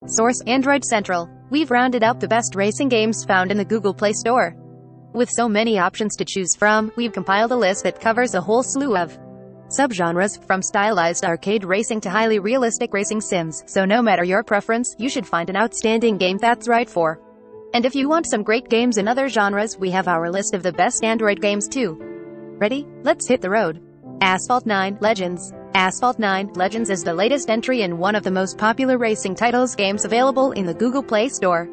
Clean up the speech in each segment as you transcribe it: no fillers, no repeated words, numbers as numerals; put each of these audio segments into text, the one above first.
Source: Android Central. We've rounded up the best racing games found in the Google Play Store. With so many options to choose from, we've compiled a list that covers a whole slew of subgenres, from stylized arcade racing to highly realistic racing sims, so no matter your preference, you should find an outstanding game that's right for. And if you want some great games in other genres, we have our list of the best Android games too. Ready? Let's hit the road. Asphalt 9 Legends. Asphalt 9 Legends is the latest entry in one of the most popular racing titles games available in the Google Play Store.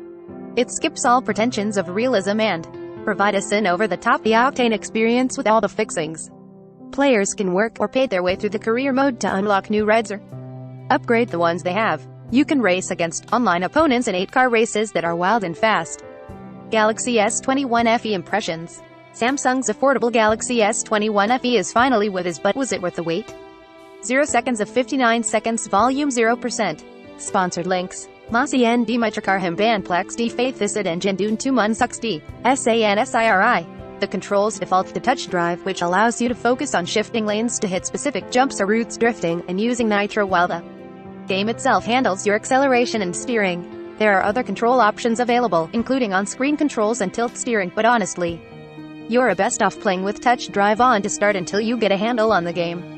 It skips all pretensions of realism and provides an over-the-top octane experience with all the fixings. Players can work or pay their way through the career mode to unlock new rides or upgrade the ones they have. You can race against online opponents in 8-car races that are wild and fast. Galaxy S21 FE Impressions. Samsung's affordable Galaxy S21 FE is finally with us, but was it worth the wait? 0 seconds of 59 seconds, volume 0%. Sponsored links. Masi N D Mitracar Hemban Plex D Faith Isid Engine Dune 2 Mun Sux D SANSIRI. The controls default to touch drive, which allows you to focus on shifting lanes to hit specific jumps or routes, drifting, and using Nitro, while the game itself handles your acceleration and steering. There are other control options available, including on-screen controls and tilt steering, but honestly, you're best off playing with touch drive on to start until you get a handle on the game.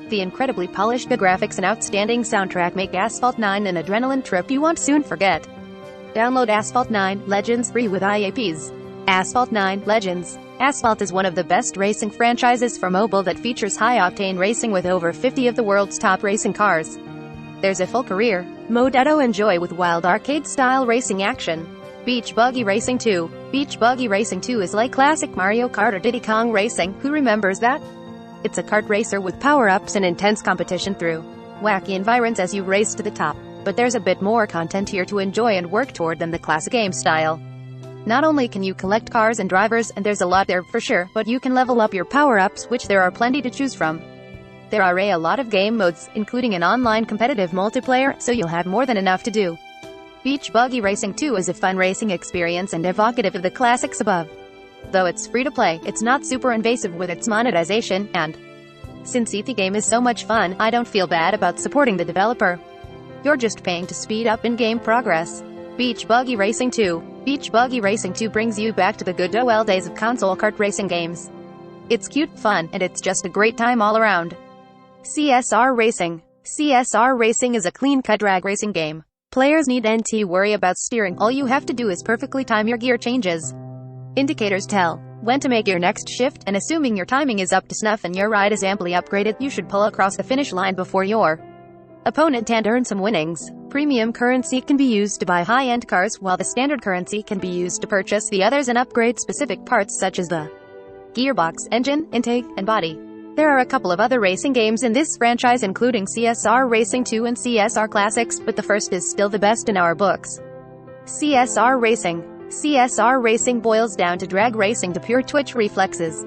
The incredibly polished graphics and outstanding soundtrack make Asphalt 9 an adrenaline trip you won't soon forget. Download Asphalt 9 Legends free with IAPs. Asphalt 9 Legends. Asphalt is one of the best racing franchises for mobile that features high-octane racing with over 50 of the world's top racing cars. There's a full career mode to enjoy with wild arcade-style racing action. Beach Buggy Racing 2. Beach Buggy Racing 2 is like classic Mario Kart or Diddy Kong Racing. Who remembers that? It's a kart racer with power-ups and intense competition through wacky environs as you race to the top. But there's a bit more content here to enjoy and work toward than the classic game style. Not only can you collect cars and drivers, and there's a lot there for sure, but you can level up your power-ups, which there are plenty to choose from. There are a lot of game modes, including an online competitive multiplayer, so you'll have more than enough to do. Beach Buggy Racing 2 is a fun racing experience and evocative of the classics above. Though it's free to play, it's not super invasive with its monetization, and since the game is so much fun, I don't feel bad about supporting the developer. You're just paying to speed up in-game progress. Beach Buggy Racing 2. Beach Buggy Racing 2 brings you back to the good old days of console kart racing games. It's cute, fun, and it's just a great time all around. Csr Racing. Csr Racing is a clean-cut drag racing game. Players needn't worry about steering, all you have to do is perfectly time your gear changes. Indicators tell when to make your next shift, and assuming your timing is up to snuff and your ride is amply upgraded, you should pull across the finish line before your opponent and earn some winnings. Premium currency can be used to buy high-end cars, while the standard currency can be used to purchase the others and upgrade specific parts such as the gearbox, engine, intake, and body. There are a couple of other racing games in this franchise, including Csr Racing 2 and Csr Classics, but the first is still the best in our books. Csr Racing. Csr Racing boils down to drag racing to pure twitch reflexes.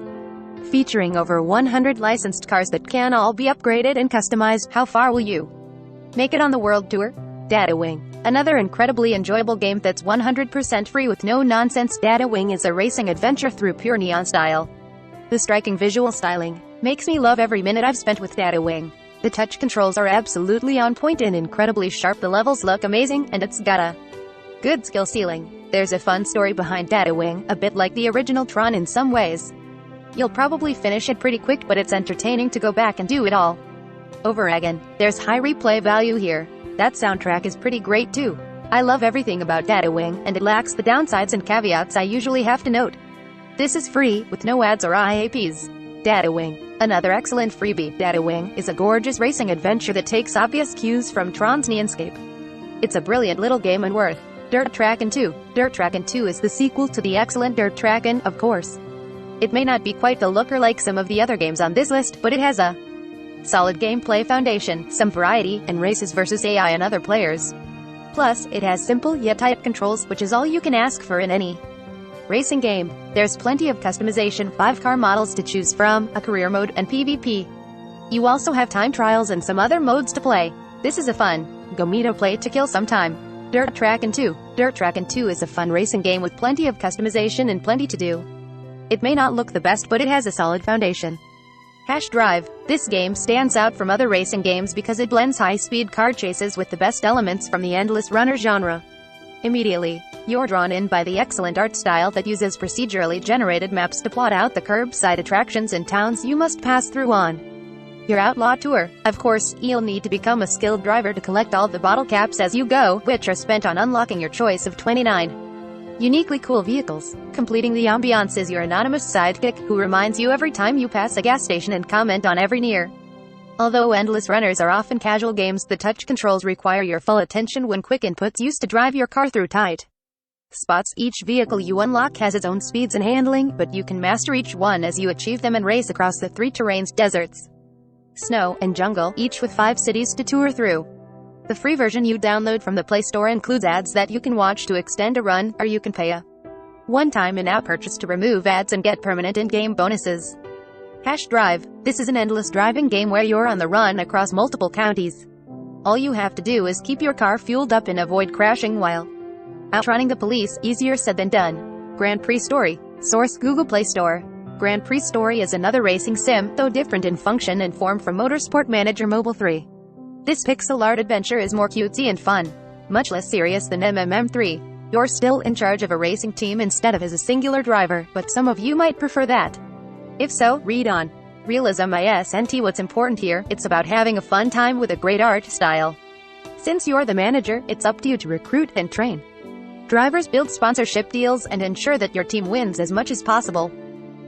Featuring over 100 licensed cars that can all be upgraded and customized. How far will you make it on the world tour? Data Wing. Another incredibly enjoyable game that's 100% free with no nonsense. Data Wing is a racing adventure through pure neon style. The striking visual styling makes me love every minute I've spent with Data Wing. The touch controls are absolutely on point and incredibly sharp, the levels look amazing, and it's got a good skill ceiling. There's a fun story behind Data Wing, a bit like the original Tron in some ways. You'll probably finish it pretty quick, but it's entertaining to go back and do it all over again. There's high replay value here. That soundtrack is pretty great too. I love everything about Data Wing, and it lacks the downsides and caveats I usually have to note. This is free, with no ads or IAPs. Data Wing. Another excellent freebie. Data Wing is a gorgeous racing adventure that takes obvious cues from Tron's Neonscape. It's a brilliant little game and worth. Dirt Trackin' 2. Dirt Trackin' 2 is the sequel to the excellent Dirt Trackin', of course. It may not be quite the looker like some of the other games on this list, but it has a solid gameplay foundation, some variety, and races versus AI and other players. Plus, it has simple yet tight controls, which is all you can ask for in any racing game. There's plenty of customization, 5 car models to choose from, a career mode, and PvP. You also have time trials and some other modes to play. This is a fun, go meet or play to kill some time. Dirt Trackin' 2. Dirt Trackin' 2 is a fun racing game with plenty of customization and plenty to do. It may not look the best, but it has a solid foundation. Drive. This game stands out from other racing games because it blends high-speed car chases with the best elements from the endless runner genre. Immediately, you're drawn in by the excellent art style that uses procedurally generated maps to plot out the curbside attractions and towns you must pass through on your outlaw tour. Of course, you'll need to become a skilled driver to collect all the bottle caps as you go, which are spent on unlocking your choice of 29 uniquely cool vehicles. Completing the ambiance is your anonymous sidekick, who reminds you every time you pass a gas station and comment on every near. Although endless runners are often casual games, the touch controls require your full attention when quick inputs used to drive your car through tight spots. Each vehicle you unlock has its own speeds and handling, but you can master each one as you achieve them and race across the 3 terrains: deserts, snow, and jungle, each with 5 cities to tour through. The free version you download from the Play Store includes ads that you can watch to extend a run, or you can pay a one-time in-app purchase to remove ads and get permanent in-game bonuses. Drive. This is an endless driving game where you're on the run across multiple counties. All you have to do is keep your car fueled up and avoid crashing while outrunning the police. Easier said than done. Grand Prix Story. Source: Google Play Store. Grand Prix Story is another racing sim, though different in function and form from Motorsport Manager Mobile 3. This pixel art adventure is more cutesy and fun, much less serious than MMM3. You're still in charge of a racing team instead of as a singular driver, but some of you might prefer that. If so, read on. Realism isn't what's important here, it's about having a fun time with a great art style. Since you're the manager, it's up to you to recruit and train drivers, build sponsorship deals, and ensure that your team wins as much as possible.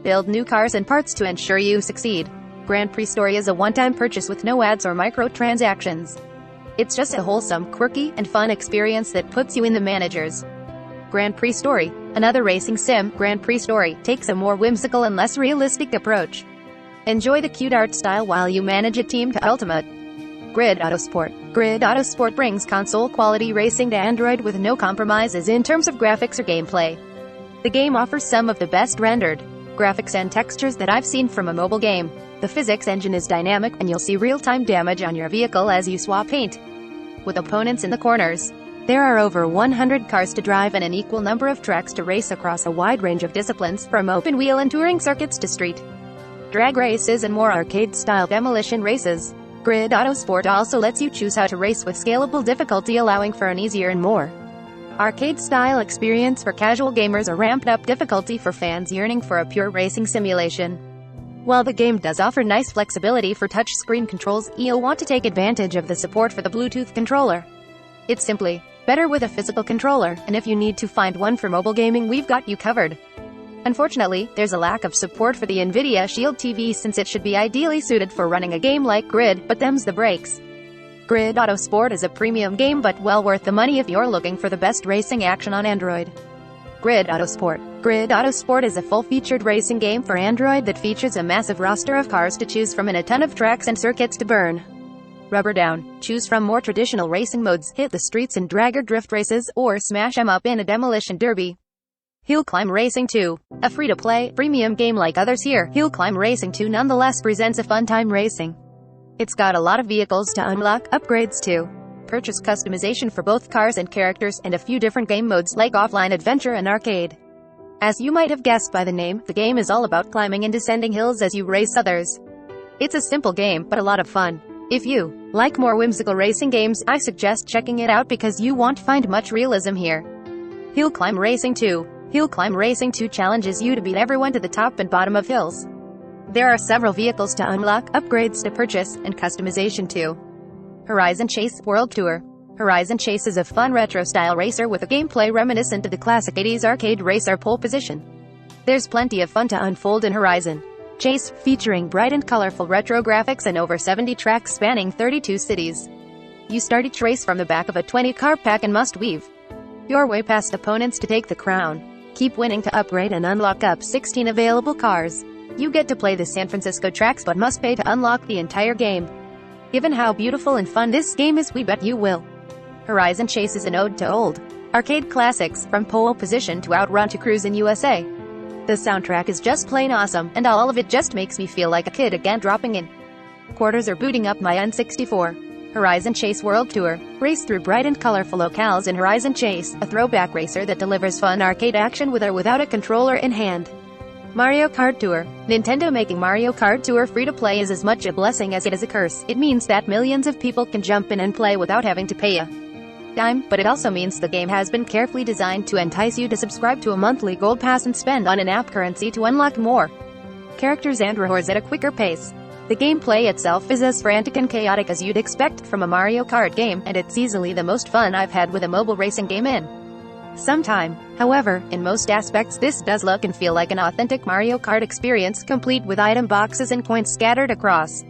Build new cars and parts to ensure you succeed. Grand Prix Story is a one-time purchase with no ads or microtransactions. It's just a wholesome, quirky, and fun experience that puts you in the manager's. Grand Prix Story. Another racing sim, Grand Prix Story takes a more whimsical and less realistic approach. Enjoy the cute art style while you manage a team to ultimate. Grid Autosport. Grid Autosport brings console-quality racing to Android with no compromises in terms of graphics or gameplay. The game offers some of the best rendered graphics and textures that I've seen from a mobile game. The physics engine is dynamic, and you'll see real-time damage on your vehicle as you swap paint with opponents in the corners. There are over 100 cars to drive and an equal number of tracks to race across a wide range of disciplines, from open-wheel and touring circuits to street drag races and more arcade-style demolition races. Grid Autosport also lets you choose how to race with scalable difficulty, allowing for an easier and more arcade-style experience for casual gamers or ramped-up difficulty for fans yearning for a pure racing simulation. While the game does offer nice flexibility for touchscreen controls, you'll want to take advantage of the support for the Bluetooth controller. It's simply better with a physical controller, and if you need to find one for mobile gaming, we've got you covered. Unfortunately, there's a lack of support for the Nvidia Shield TV, since it should be ideally suited for running a game like Grid, but them's the breaks. Grid Autosport is a premium game, but well worth the money if you're looking for the best racing action on Android. Grid Autosport. Grid Autosport is a full-featured racing game for Android that features a massive roster of cars to choose from and a ton of tracks and circuits to burn rubber down. Choose from more traditional racing modes, hit the streets in drag or drift races, or smash 'em up in a demolition derby. Hill Climb Racing 2. A free-to-play, premium game like others here, Hill Climb Racing 2 nonetheless presents a fun time racing. It's got a lot of vehicles to unlock, upgrades to purchase, customization for both cars and characters, and a few different game modes like offline adventure and arcade. As you might have guessed by the name, the game is all about climbing and descending hills as you race others. It's a simple game, but a lot of fun. If you like more whimsical racing games, I suggest checking it out because you won't find much realism here. Hill Climb Racing 2. Hill Climb Racing 2 challenges you to beat everyone to the top and bottom of hills. There are several vehicles to unlock, upgrades to purchase, and customization too. Horizon Chase World Tour. Horizon Chase is a fun retro-style racer with a gameplay reminiscent of the classic 80s arcade racer pole position. There's plenty of fun to unfold in Horizon Chase, featuring bright and colorful retro graphics and over 70 tracks spanning 32 cities. You start each race from the back of a 20-car pack and must weave your way past opponents to take the crown. Keep winning to upgrade and unlock up 16 available cars. You get to play the San Francisco tracks but must pay to unlock the entire game. Given how beautiful and fun this game is, we bet you will. Horizon Chase is an ode to old arcade classics, from pole position to Outrun to Cruise in USA. The soundtrack is just plain awesome, and all of it just makes me feel like a kid again, dropping in quarters or booting up my N64. Horizon Chase World Tour. Race through bright and colorful locales in Horizon Chase, a throwback racer that delivers fun arcade action with or without a controller in hand. Mario Kart Tour. Nintendo making Mario Kart Tour free-to-play is as much a blessing as it is a curse. It means that millions of people can jump in and play without having to pay a dime, but it also means the game has been carefully designed to entice you to subscribe to a monthly gold pass and spend on in-app currency to unlock more characters and rewards at a quicker pace. The gameplay itself is as frantic and chaotic as you'd expect from a Mario Kart game, and it's easily the most fun I've had with a mobile racing game in some time. However, in most aspects this does look and feel like an authentic Mario Kart experience, complete with item boxes and points scattered across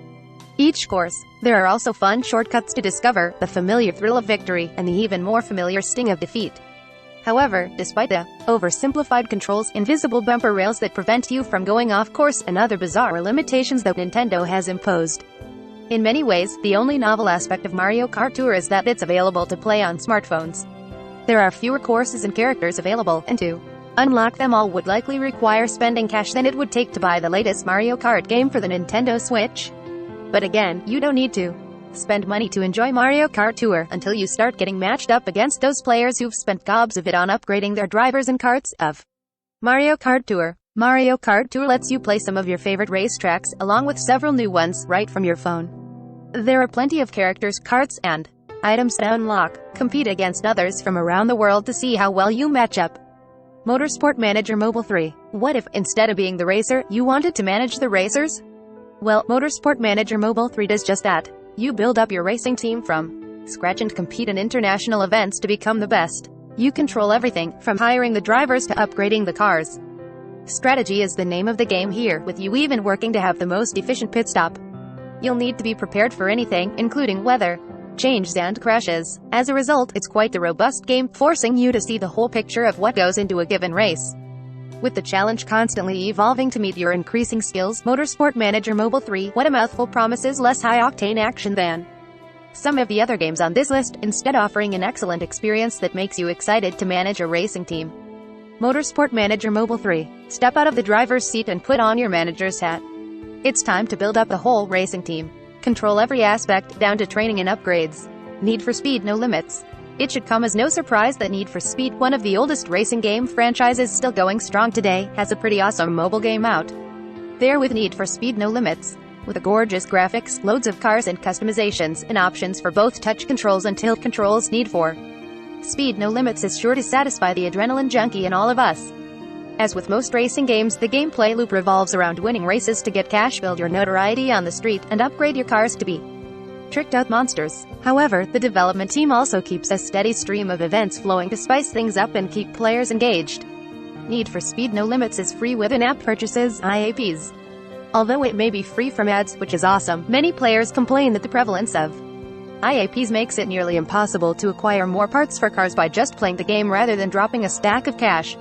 each course. There are also fun shortcuts to discover, the familiar thrill of victory, and the even more familiar sting of defeat. However, despite the oversimplified controls, invisible bumper rails that prevent you from going off course, and other bizarre limitations that Nintendo has imposed, in many ways, the only novel aspect of Mario Kart Tour is that it's available to play on smartphones. There are fewer courses and characters available, and to unlock them all would likely require spending cash than it would take to buy the latest Mario Kart game for the Nintendo Switch. But again, you don't need to spend money to enjoy Mario Kart Tour until you start getting matched up against those players who've spent gobs of it on upgrading their drivers and karts of Mario Kart Tour. Mario Kart Tour lets you play some of your favorite racetracks, along with several new ones, right from your phone. There are plenty of characters, karts, and items to unlock. Compete against others from around the world to see how well you match up. Motorsport Manager Mobile 3. What if, instead of being the racer, you wanted to manage the racers? Well, Motorsport Manager Mobile 3 does just that. You build up your racing team from scratch and compete in international events to become the best. You control everything, from hiring the drivers to upgrading the cars. Strategy is the name of the game here, with you even working to have the most efficient pit stop. You'll need to be prepared for anything, including weather changes and crashes. As a result, it's quite the robust game, forcing you to see the whole picture of what goes into a given race. With the challenge constantly evolving to meet your increasing skills, Motorsport Manager Mobile 3, what a mouthful, promises less high-octane action than some of the other games on this list, instead offering an excellent experience that makes you excited to manage a racing team. Motorsport Manager Mobile 3. Step out of the driver's seat and put on your manager's hat. It's time to build up the whole racing team. Control every aspect, down to training and upgrades. Need for Speed No Limits. It should come as no surprise that Need for Speed, one of the oldest racing game franchises still going strong today, has a pretty awesome mobile game out there with Need for Speed No Limits. With a gorgeous graphics, loads of cars and customizations, and options for both touch controls and tilt controls, Need for Speed No Limits is sure to satisfy the adrenaline junkie in all of us. As with most racing games, the gameplay loop revolves around winning races to get cash, build your notoriety on the street, and upgrade your cars to be tricked out monsters. However, the development team also keeps a steady stream of events flowing to spice things up and keep players engaged. Need for Speed No Limits is free with in-app purchases, IAPs. Although it may be free from ads, which is awesome, many players complain that the prevalence of IAPs makes it nearly impossible to acquire more parts for cars by just playing the game rather than dropping a stack of cash.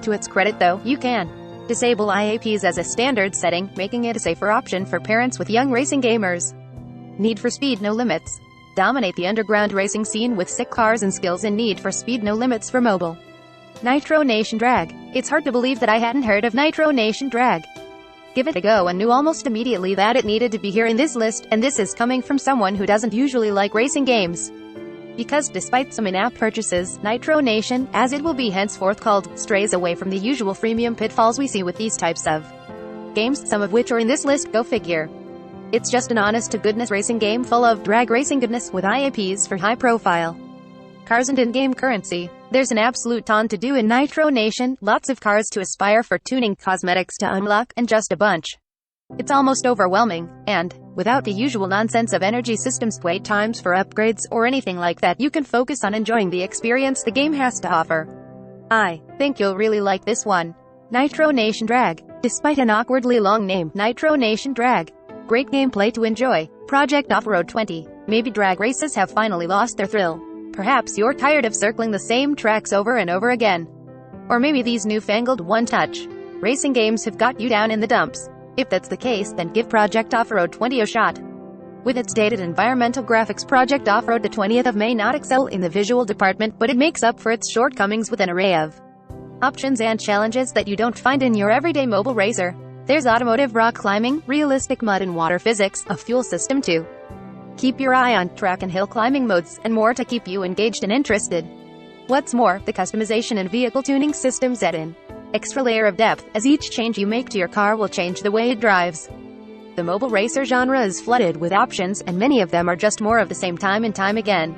To its credit though, you can disable IAPs as a standard setting, making it a safer option for parents with young racing gamers. Need for Speed No Limits. Dominate the underground racing scene with sick cars and skills in Need for Speed No Limits for mobile. Nitro Nation Drag. It's hard to believe that I hadn't heard of Nitro Nation Drag. Give it a go and knew almost immediately that it needed to be here in this list, and this is coming from someone who doesn't usually like racing games. Because despite some in-app purchases, Nitro Nation, as it will be henceforth called, strays away from the usual freemium pitfalls we see with these types of games, some of which are in this list, go figure. It's just an honest-to-goodness racing game full of drag racing goodness with IAPs for high-profile cars and in-game currency. There's an absolute ton to do in Nitro Nation, lots of cars to aspire for, tuning, cosmetics to unlock, and just a bunch. It's almost overwhelming, and without the usual nonsense of energy systems, wait times for upgrades, or anything like that, you can focus on enjoying the experience the game has to offer. I think you'll really like this one. Nitro Nation Drag. Despite an awkwardly long name, Nitro Nation Drag. Great gameplay to enjoy. Project Off-Road 20. Maybe drag races have finally lost their thrill. Perhaps you're tired of circling the same tracks over and over again. Or maybe these newfangled one-touch racing games have got you down in the dumps. If that's the case, then give Project Off-Road 20 a shot. With its dated environmental graphics, Project Off-Road the 20th of May not excel in the visual department, but it makes up for its shortcomings with an array of options and challenges that you don't find in your everyday mobile racer. There's automotive rock climbing, realistic mud and water physics, a fuel system to keep your eye on, track and hill climbing modes, and more to keep you engaged and interested. What's more, the customization and vehicle tuning systems add in extra layer of depth, as each change you make to your car will change the way it drives. The mobile racer genre is flooded with options, and many of them are just more of the same time and time again.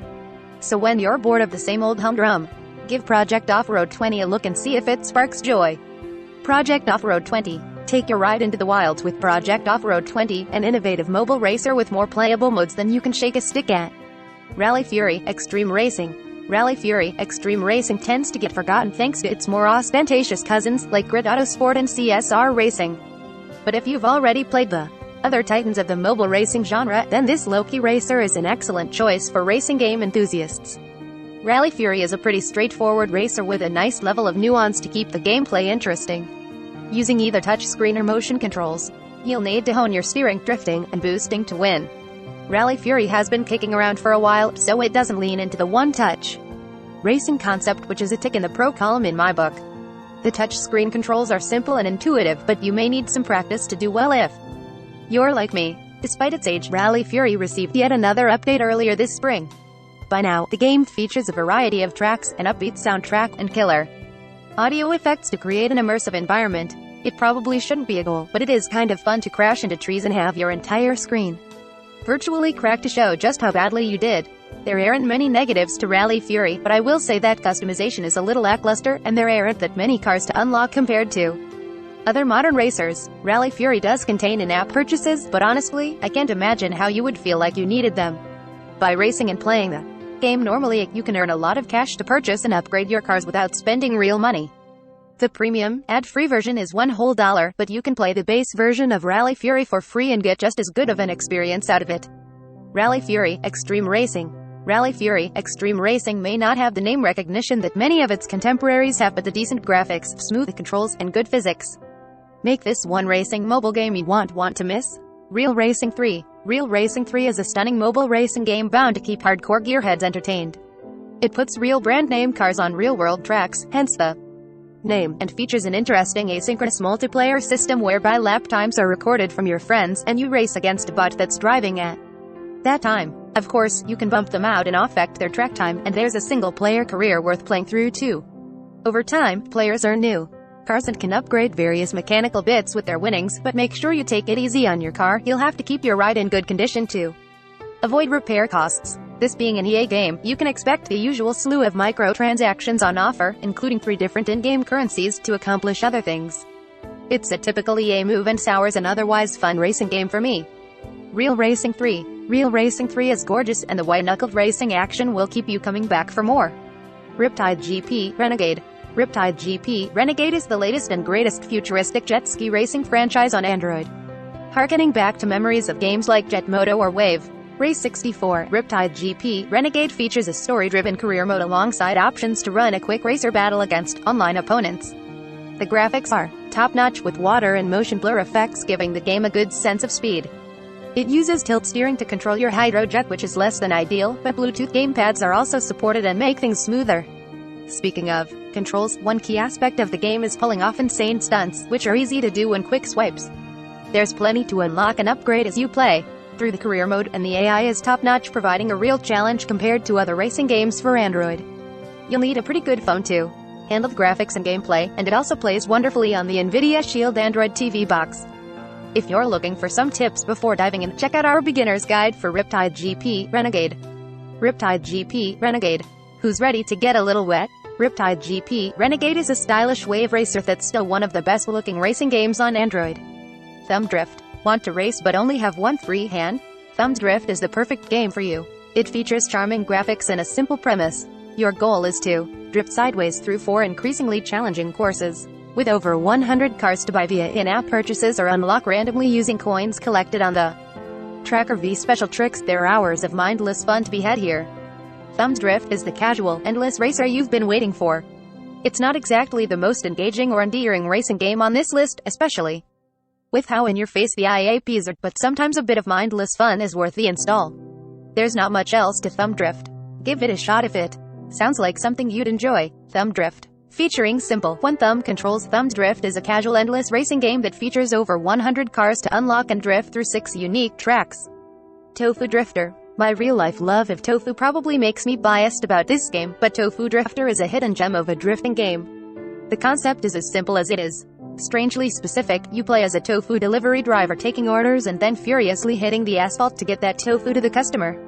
So when you're bored of the same old humdrum, give Project Off-Road 20 a look and see if it sparks joy. Project Off-Road 20. Take your ride into the wilds with Project Off-Road 20, an innovative mobile racer with more playable modes than you can shake a stick at. Rally Fury Extreme Racing. Rally Fury Extreme Racing tends to get forgotten thanks to its more ostentatious cousins, like Grid Autosport and Csr Racing. But if you've already played the other titans of the mobile racing genre, then this low-key racer is an excellent choice for racing game enthusiasts. Rally Fury is a pretty straightforward racer with a nice level of nuance to keep the gameplay interesting. Using either touchscreen or motion controls, you'll need to hone your steering, drifting, and boosting to win. Rally Fury has been kicking around for a while, so it doesn't lean into the one-touch racing concept, which is a tick in the pro column in my book. The touchscreen controls are simple and intuitive, but you may need some practice to do well if you're like me. Despite its age, Rally Fury received yet another update earlier this spring. By now, the game features a variety of tracks, an upbeat soundtrack, and killer audio effects to create an immersive environment. It probably shouldn't be a goal, but it is kind of fun to crash into trees and have your entire screen virtually cracked to show just how badly you did. There aren't many negatives to Rally Fury, but I will say that customization is a little lackluster, and there aren't that many cars to unlock compared to other modern racers. Rally Fury does contain in-app purchases, but honestly, I can't imagine how you would feel like you needed them. By racing and playing the game normally, you can earn a lot of cash to purchase and upgrade your cars without spending real money. The premium, ad-free version is $1, but you can play the base version of Rally Fury for free and get just as good of an experience out of it. Rally Fury Extreme Racing. Rally Fury Extreme Racing may not have the name recognition that many of its contemporaries have, but the decent graphics, smooth controls, and good physics make this one racing mobile game you won't want to miss. Real Racing 3. Real Racing 3 is a stunning mobile racing game bound to keep hardcore gearheads entertained. It puts real brand-name cars on real-world tracks, hence the name, and features an interesting asynchronous multiplayer system whereby lap times are recorded from your friends, and you race against a bot that's driving at that time. Of course, you can bump them out and affect their track time, and there's a single-player career worth playing through too. Over time, players earn new cars and can upgrade various mechanical bits with their winnings, but make sure you take it easy on your car. You'll have to keep your ride in good condition to avoid repair costs. This being an EA game, you can expect the usual slew of microtransactions on offer, including 3 different in-game currencies to accomplish other things. It's a typical EA move and sours an otherwise fun racing game for me. Real Racing 3. Real Racing 3 is gorgeous, and the white-knuckled racing action will keep you coming back for more. Riptide Gp Renegade. Riptide GP Renegade is the latest and greatest futuristic jet ski racing franchise on Android. Harkening back to memories of games like Jet Moto or Wave Race 64, Riptide GP Renegade features a story-driven career mode alongside options to run a quick racer battle against online opponents. The graphics are top-notch with water and motion blur effects, giving the game a good sense of speed. It uses tilt steering to control your hydrojet, which is less than ideal, but Bluetooth gamepads are also supported and make things smoother. Speaking of controls, one key aspect of the game is pulling off insane stunts, which are easy to do in quick swipes. There's plenty to unlock and upgrade as you play through the career mode, and the AI is top-notch, providing a real challenge compared to other racing games for Android. You'll need a pretty good phone to handle the graphics and gameplay, and it also plays wonderfully on the NVIDIA Shield Android TV box. If you're looking for some tips before diving in, check out our beginner's guide for Riptide GP Renegade. Riptide GP Renegade. Who's ready to get a little wet? Riptide GP Renegade is a stylish wave racer that's still one of the best-looking racing games on Android. Thumb Drift. Want to race but only have one free hand? Thumb Drift is the perfect game for you. It features charming graphics and a simple premise. Your goal is to drift sideways through 4 increasingly challenging courses, with over 100 cars to buy via in-app purchases or unlock randomly using coins collected on the tracker. V special tricks. There are hours of mindless fun to be had here. Thumb Drift is the casual, endless racer you've been waiting for. It's not exactly the most engaging or endearing racing game on this list, especially with how in-your-face the IAPs are, but sometimes a bit of mindless fun is worth the install. There's not much else to Thumb Drift. Give it a shot if it sounds like something you'd enjoy. Thumb Drift. Featuring simple, one-thumb controls, Thumb Drift is a casual endless racing game that features over 100 cars to unlock and drift through 6 unique tracks. Tofu Drifter. My real-life love of Tofu probably makes me biased about this game, but Tofu Drifter is a hidden gem of a drifting game. The concept is as simple as it is strangely specific. You play as a tofu delivery driver taking orders and then furiously hitting the asphalt to get that tofu to the customer.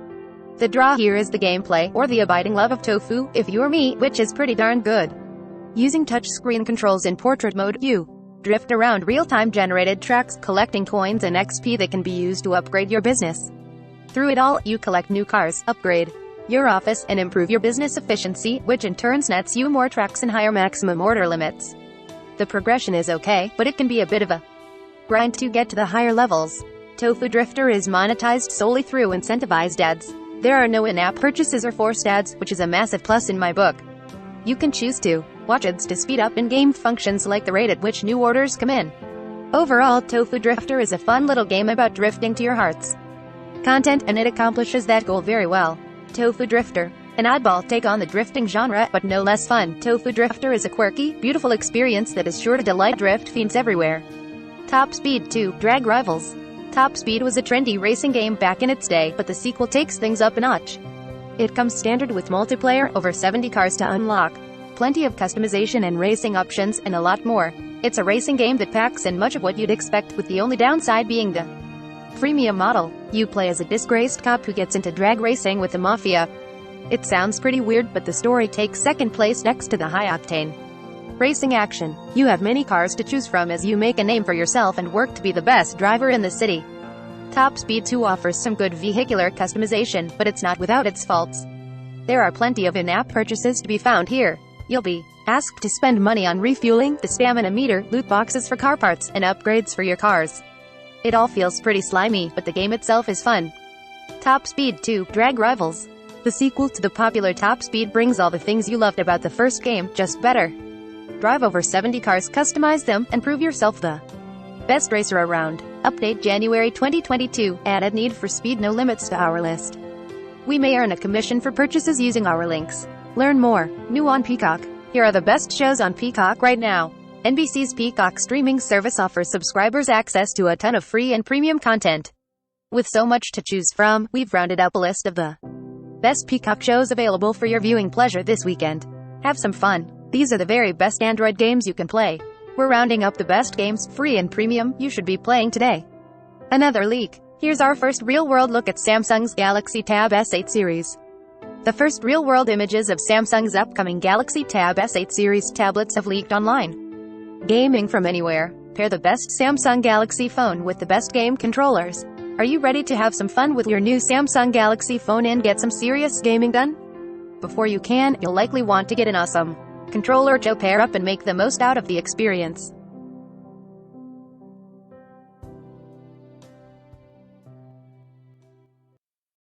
The draw here is the gameplay, or the abiding love of tofu, if you're me, which is pretty darn good. Using touchscreen controls in portrait mode, you drift around real-time generated tracks, collecting coins and XP that can be used to upgrade your business. Through it all, you collect new cars, upgrade your office, and improve your business efficiency, which in turn nets you more tracks and higher maximum order limits. The progression is okay, but it can be a bit of a grind to get to the higher levels. Tofu Drifter is monetized solely through incentivized ads. There are no in-app purchases or forced ads, which is a massive plus in my book. You can choose to watch ads to speed up in-game functions like the rate at which new orders come in. Overall, Tofu Drifter is a fun little game about drifting to your heart's content, and it accomplishes that goal very well. Tofu Drifter, an oddball take on the drifting genre, but no less fun. Tofu Drifter is a quirky, beautiful experience that is sure to delight drift fiends everywhere. Top Speed 2, Drag Rivals. Top Speed was a trendy racing game back in its day, but the sequel takes things up a notch. It comes standard with multiplayer, over 70 cars to unlock, plenty of customization and racing options, and a lot more. It's a racing game that packs in much of what you'd expect, with the only downside being the freemium model. You play as a disgraced cop who gets into drag racing with the mafia. It sounds pretty weird, but the story takes second place next to the high-octane racing action. You have many cars to choose from as you make a name for yourself and work to be the best driver in the city. Top Speed 2 offers some good vehicular customization, but it's not without its faults. There are plenty of in-app purchases to be found here. You'll be asked to spend money on refueling, the stamina meter, loot boxes for car parts, and upgrades for your cars. It all feels pretty slimy, but the game itself is fun. Top Speed 2, Drag Rivals. The sequel to the popular Top Speed brings all the things you loved about the first game, just better. Drive over 70 cars, customize them, and prove yourself the best racer around. Update January 2022, added Need for Speed No Limits to our list. We may earn a commission for purchases using our links. Learn more. New on Peacock. Here are the best shows on Peacock right now. NBC's Peacock streaming service offers subscribers access to a ton of free and premium content. With so much to choose from, we've rounded up a list of the best Peacock shows available for your viewing pleasure this weekend. Have some fun. These are the very best Android games you can play. We're rounding up the best games, free and premium, you should be playing today. Another leak. Here's our first real-world look at Samsung's Galaxy Tab S8 series. The first real-world images of Samsung's upcoming Galaxy Tab S8 series tablets have leaked online. Gaming from anywhere. Pair the best Samsung Galaxy phone with the best game controllers. Are you ready to have some fun with your new Samsung Galaxy phone and get some serious gaming done? Before you can, you'll likely want to get an awesome controller to pair up and make the most out of the experience.